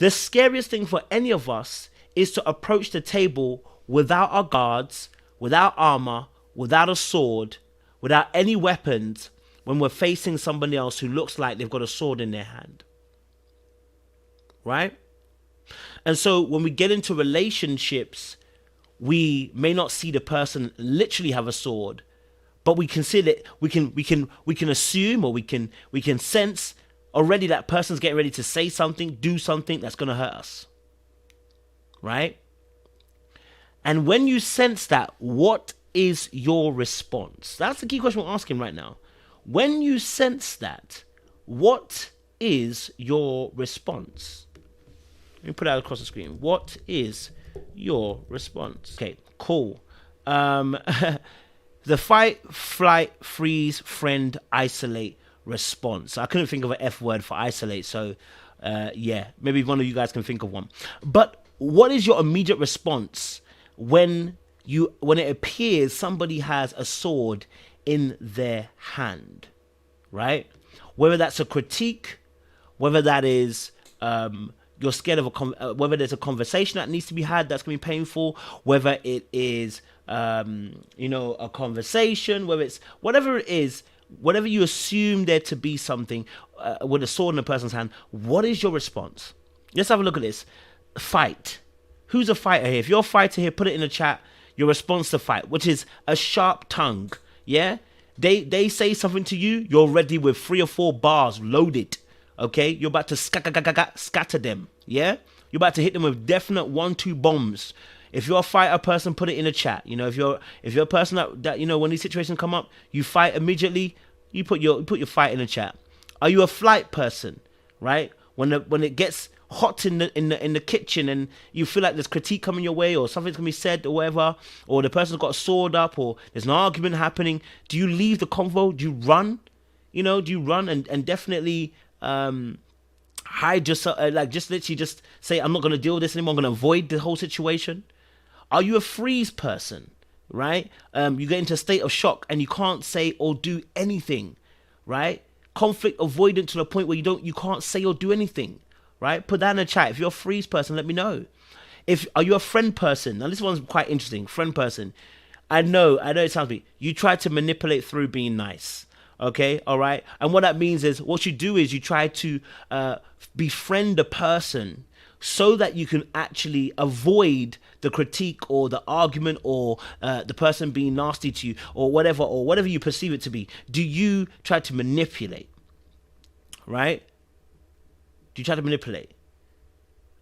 The scariest thing for any of us is to approach the table without our guards, without armor, without a sword, without any weapons, when we're facing somebody else who looks like they've got a sword in their hand. Right? And so when we get into relationships, we may not see the person literally have a sword, but we consider we can assume, or we can sense already that person's getting ready to say something, do something that's going to hurt us. Right? And when you sense that, what is your response? That's the key question we're asking right now. When you sense that, what is your response? Let me put that across the screen. What is your response? Okay, cool. The fight, flight, freeze, friend, isolate response. I couldn't think of an F word for isolate, so yeah, maybe one of you guys can think of one. But what is your immediate response when it appears somebody has a sword in their hand, right? Whether that's a critique, whether that is you're scared of whether there's a conversation that needs to be had that's going to be painful, whether it is a conversation, whether it's whatever it is, whatever you assume there to be something with a sword in a person's hand, what is your response? Let's have a look at this. Fight. Who's a fighter here? If you're a fighter here, put it in the chat. Your response to fight, which is a sharp tongue. Yeah, they say something to you, you're ready with 3 or 4 bars loaded. Okay, you're about to scatter them. Yeah, you're about to hit them with definite 1-2 bombs. If you're a fighter person, put it in the chat. You know, if you're a person that when these situations come up, you fight immediately. You put your fight in the chat. Are you a flight person? Right, when it gets hot in the kitchen and you feel like there's critique coming your way, or something's gonna be said or whatever, or the person's got a sword up, or there's an argument happening, do you leave the convo? Do you run? Do you run and definitely hide yourself, just literally just say, I'm not gonna deal with this anymore, I'm gonna avoid the whole situation? Are you a freeze person? Right? You get into a state of shock and you can't say or do anything, right? Conflict avoidant to the point where you can't say or do anything. Right? Put that in the chat. If you're a freeze person, let me know. Are you a friend person? Now this one's quite interesting. Friend person. I know it sounds big. You try to manipulate through being nice. Okay? All right? And what that means is, what you do is you try to befriend a person so that you can actually avoid the critique or the argument or the person being nasty to you or whatever you perceive it to be. Do you try to manipulate? Right? Do you try to manipulate?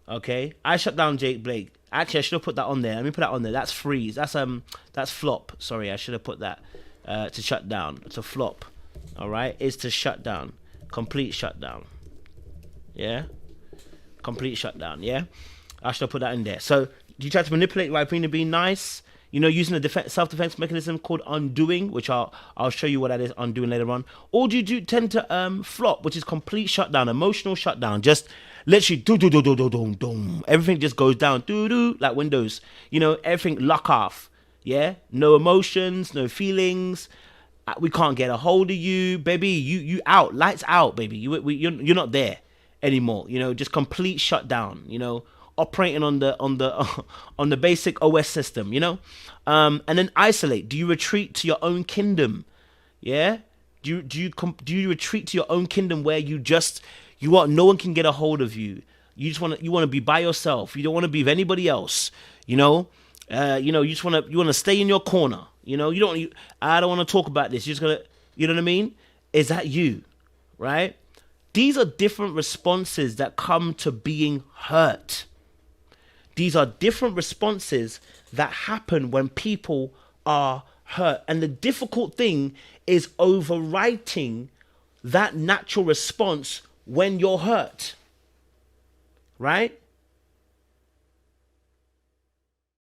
Okay, I shut down Jake Blake. Actually, I should have put that on there. Let me put that on there. That's freeze. That's flop. Sorry, I should have put that to shut down. To flop. All right, is to shut down. Complete shutdown. Yeah, complete shutdown. Yeah, I should have put that in there. So, do you try to manipulate by being nice? Using a self-defense mechanism called undoing, which I'll show you what that is, undoing, later on. Or do you tend to flop, which is complete shutdown, emotional shutdown, just literally do. Everything just goes down, like Windows. Everything lock off. Yeah, no emotions, no feelings. We can't get a hold of you, baby. You out, lights out, baby. You're not there anymore. Just complete shutdown. Operating on the basic OS system, and then isolate. Do you retreat to your own kingdom? Yeah. Do you retreat to your own kingdom where no one can get a hold of you? You want to be by yourself. You don't want to be with anybody else. You just want to stay in your corner. I don't want to talk about this. You're just gonna, you know what I mean? Is that you, right? These are different responses that come to being hurt. These are different responses that happen when people are hurt. And the difficult thing is overwriting that natural response when you're hurt. Right?